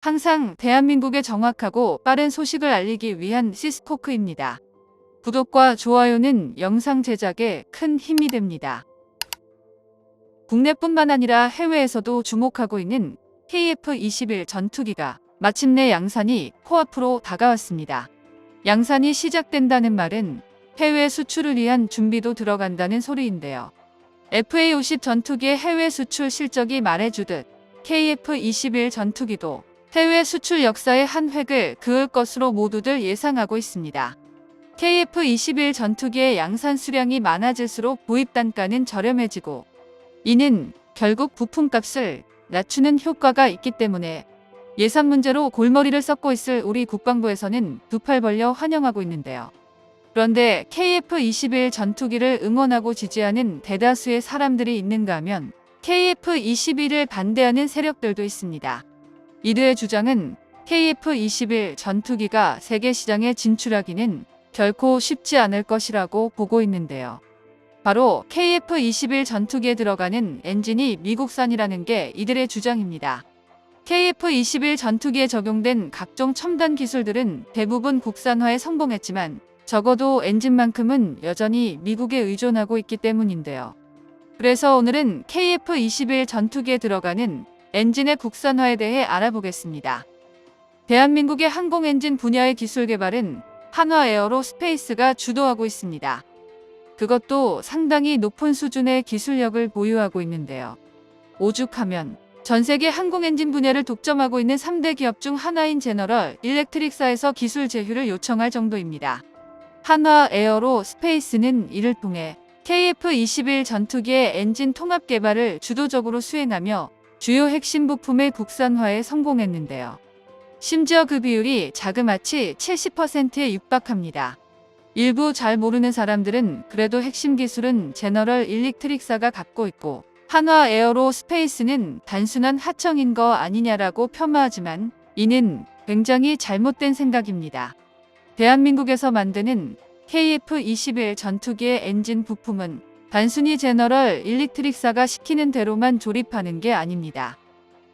항상 대한민국에 정확하고 빠른 소식을 알리기 위한 시스코크입니다. 구독과 좋아요는 영상 제작에 큰 힘이 됩니다. 국내뿐만 아니라 해외에서도 주목하고 있는 KF-21 전투기가 마침내 양산이 코앞으로 다가왔습니다. 양산이 시작된다는 말은 해외 수출을 위한 준비도 들어간다는 소리인데요. FA-50 전투기의 해외 수출 실적이 말해주듯 KF-21 전투기도 해외 수출 역사의 한 획을 그을 것으로 모두들 예상하고 있습니다. KF-21 전투기의 양산 수량이 많아질수록 도입 단가는 저렴해지고 이는 결국 부품값을 낮추는 효과가 있기 때문에 예산 문제로 골머리를 썩고 있을 우리 국방부에서는 두 팔 벌려 환영하고 있는데요. 그런데 KF-21 전투기를 응원하고 지지하는 대다수의 사람들이 있는가 하면 KF-21을 반대하는 세력들도 있습니다. 이들의 주장은 KF-21 전투기가 세계 시장에 진출하기는 결코 쉽지 않을 것이라고 보고 있는데요. 바로 KF-21 전투기에 들어가는 엔진이 미국산이라는 게 이들의 주장입니다. KF-21 전투기에 적용된 각종 첨단 기술들은 대부분 국산화에 성공했지만 적어도 엔진만큼은 여전히 미국에 의존하고 있기 때문인데요. 그래서 오늘은 KF-21 전투기에 들어가는 엔진의 국산화에 대해 알아보겠습니다. 대한민국의 항공엔진 분야의 기술 개발은 한화에어로스페이스가 주도하고 있습니다. 그것도 상당히 높은 수준의 기술력을 보유하고 있는데요. 오죽하면 전 세계 항공엔진 분야를 독점하고 있는 3대 기업 중 하나인 제너럴 일렉트릭사에서 기술 제휴를 요청할 정도입니다. 한화에어로스페이스는 이를 통해 KF-21 전투기의 엔진 통합 개발을 주도적으로 수행하며 주요 핵심 부품의 국산화에 성공했는데요. 심지어 그 비율이 자그마치 70%에 육박합니다. 일부 잘 모르는 사람들은 그래도 핵심 기술은 제너럴 일렉트릭사가 갖고 있고 한화에어로스페이스는 단순한 하청인 거 아니냐라고 폄하하지만 이는 굉장히 잘못된 생각입니다. 대한민국에서 만드는 KF-21 전투기의 엔진 부품은 단순히 제너럴 일렉트릭사가 시키는 대로만 조립하는 게 아닙니다.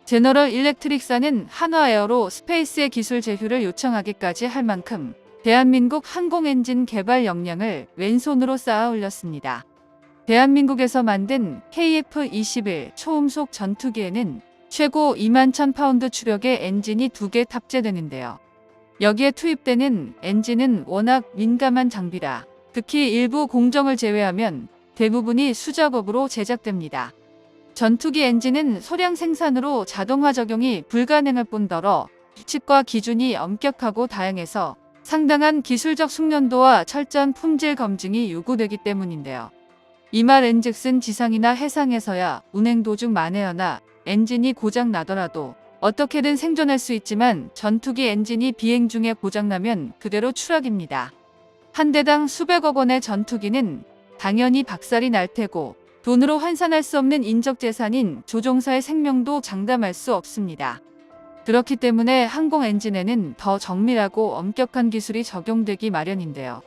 제너럴 일렉트릭사는 한화에어로스페이스의 기술 제휴를 요청하기까지 할 만큼 대한민국 항공엔진 개발 역량을 왼손으로 쌓아 올렸습니다. 대한민국에서 만든 KF-21 초음속 전투기에는 최고 21,000파운드 추력의 엔진이 2개 탑재되는데요. 여기에 투입되는 엔진은 워낙 민감한 장비라 특히 일부 공정을 제외하면 대부분이 수작업으로 제작됩니다. 전투기 엔진은 소량 생산으로 자동화 적용이 불가능할 뿐더러 규칙과 기준이 엄격하고 다양해서 상당한 기술적 숙련도와 철저한 품질 검증이 요구되기 때문인데요. 이 말인즉슨 지상이나 해상에서야 운행 도중 만에하나 엔진이 고장 나더라도 어떻게든 생존할 수 있지만 전투기 엔진이 비행 중에 고장나면 그대로 추락입니다. 한 대당 수백억 원의 전투기는 당연히 박살이 날 테고 돈으로 환산할 수 없는 인적 재산인 조종사의 생명도 장담할 수 없습니다. 그렇기 때문에 항공 엔진에는 더 정밀하고 엄격한 기술이 적용되기 마련인데요.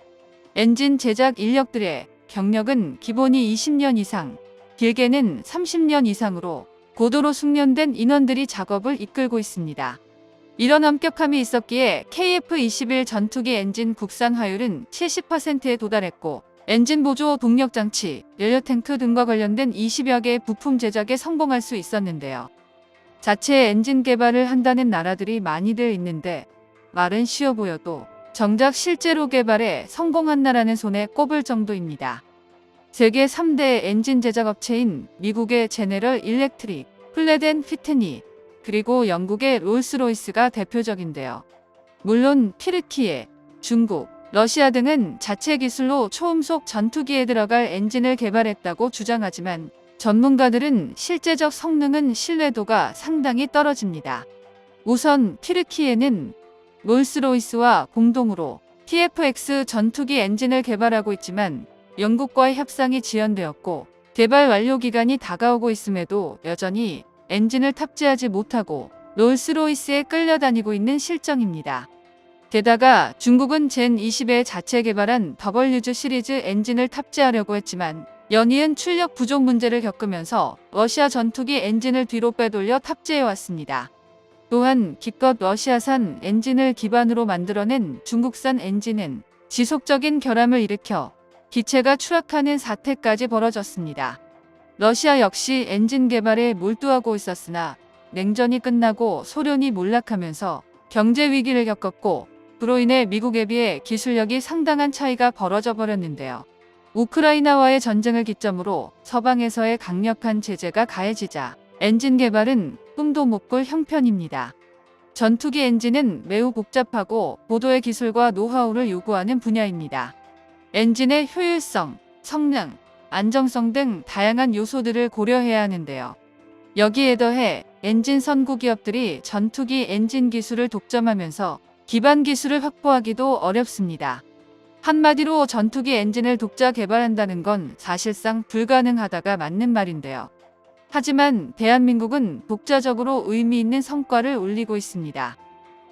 엔진 제작 인력들의 경력은 기본이 20년 이상, 길게는 30년 이상으로 고도로 숙련된 인원들이 작업을 이끌고 있습니다. 이런 엄격함이 있었기에 KF-21 전투기 엔진 국산화율은 70%에 도달했고 엔진 보조 동력장치, 연료탱크 등과 관련된 20여 개의 부품 제작에 성공할 수 있었는데요. 자체 엔진 개발을 한다는 나라들이 많이들 있는데 말은 쉬워 보여도 정작 실제로 개발에 성공한 나라는 손에 꼽을 정도입니다. 세계 3대 엔진 제작업체인 미국의 제네럴 일렉트릭, 플레덴 휘트니, 그리고 영국의 롤스로이스가 대표적인데요. 물론 튀르키예, 중국, 러시아 등은 자체 기술로 초음속 전투기에 들어갈 엔진을 개발했다고 주장하지만 전문가들은 실제적 성능은 신뢰도가 상당히 떨어집니다. 우선 튀르키예는 롤스로이스와 공동으로 TFX 전투기 엔진을 개발하고 있지만 영국과의 협상이 지연되었고 개발 완료 기간이 다가오고 있음에도 여전히 엔진을 탑재하지 못하고 롤스로이스에 끌려다니고 있는 실정입니다. 게다가 중국은 젠20에 자체 개발한 WZ 시리즈 엔진을 탑재하려고 했지만 연이은 출력 부족 문제를 겪으면서 러시아 전투기 엔진을 뒤로 빼돌려 탑재해왔습니다. 또한 기껏 러시아산 엔진을 기반으로 만들어낸 중국산 엔진은 지속적인 결함을 일으켜 기체가 추락하는 사태까지 벌어졌습니다. 러시아 역시 엔진 개발에 몰두하고 있었으나 냉전이 끝나고 소련이 몰락하면서 경제 위기를 겪었고, 그로 인해 미국에 비해 기술력이 상당한 차이가 벌어져 버렸는데요. 우크라이나와의 전쟁을 기점으로 서방에서의 강력한 제재가 가해지자 엔진 개발은 꿈도 못 꿀 형편입니다. 전투기 엔진은 매우 복잡하고 고도의 기술과 노하우를 요구하는 분야입니다. 엔진의 효율성, 성능, 안정성 등 다양한 요소들을 고려해야 하는데요. 여기에 더해 엔진 선구 기업들이 전투기 엔진 기술을 독점하면서 기반 기술을 확보하기도 어렵습니다. 한마디로 전투기 엔진을 독자 개발한다는 건 사실상 불가능하다가 맞는 말인데요. 하지만 대한민국은 독자적으로 의미 있는 성과를 올리고 있습니다.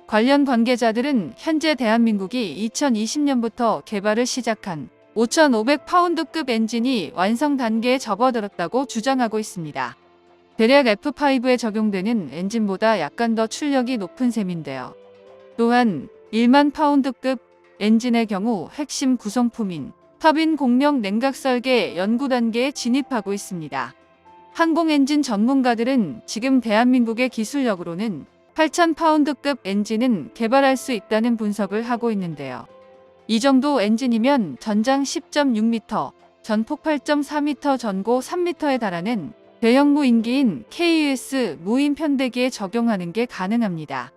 관련 관계자들은 현재 대한민국이 2020년부터 개발을 시작한 5,500파운드급 엔진이 완성 단계에 접어들었다고 주장하고 있습니다. 대략 F5에 적용되는 엔진보다 약간 더 출력이 높은 셈인데요. 또한 1만 파운드급 엔진의 경우 핵심 구성품인 터빈 공명 냉각 설계 연구 단계에 진입하고 있습니다. 항공 엔진 전문가들은 지금 대한민국의 기술력으로는 8,000파운드급 엔진은 개발할 수 있다는 분석을 하고 있는데요. 이 정도 엔진이면 전장 10.6m, 전폭 8.4m, 전고 3m에 달하는 대형 무인기인 KUS 무인 편대기에 적용하는 게 가능합니다.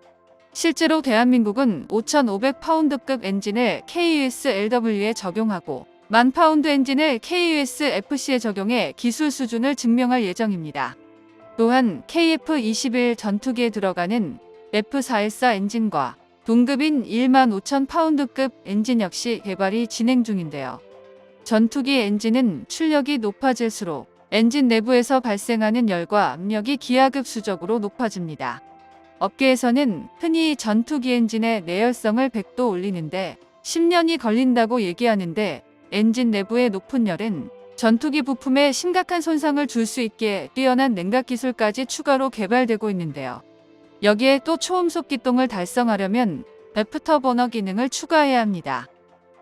실제로 대한민국은 5,500파운드급 엔진을 KUS LW에 적용하고 10,000파운드 엔진을 KUS FC에 적용해 기술 수준을 증명할 예정입니다. 또한 KF-21 전투기에 들어가는 F414 엔진과 동급인 15,000파운드급 엔진 역시 개발이 진행 중인데요. 전투기 엔진은 출력이 높아질수록 엔진 내부에서 발생하는 열과 압력이 기하급수적으로 높아집니다. 업계에서는 흔히 전투기 엔진의 내열성을 100도 올리는데 10년이 걸린다고 얘기하는데, 엔진 내부의 높은 열은 전투기 부품에 심각한 손상을 줄 수 있기에 뛰어난 냉각 기술까지 추가로 개발되고 있는데요. 여기에 또 초음속 기동을 달성하려면 F터버너 기능을 추가해야 합니다.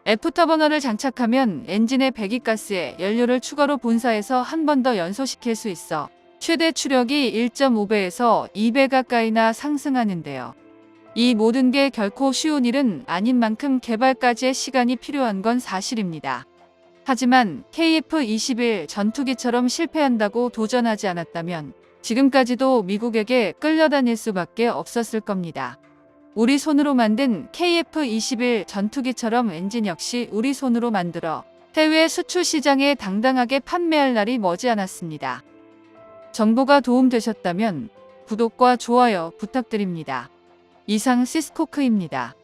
F터버너를 장착하면 엔진의 배기가스에 연료를 추가로 본사해서 한 번 더 연소시킬 수 있어 최대 추력이 1.5배에서 2배 가까이나 상승하는데요. 이 모든 게 결코 쉬운 일은 아닌 만큼 개발까지의 시간이 필요한 건 사실입니다. 하지만 KF-21 전투기처럼 실패한다고 도전하지 않았다면 지금까지도 미국에게 끌려다닐 수밖에 없었을 겁니다. 우리 손으로 만든 KF-21 전투기처럼 엔진 역시 우리 손으로 만들어 해외 수출 시장에 당당하게 판매할 날이 머지않았습니다. 정보가 도움되셨다면 구독과 좋아요 부탁드립니다. 이상 시스코크입니다.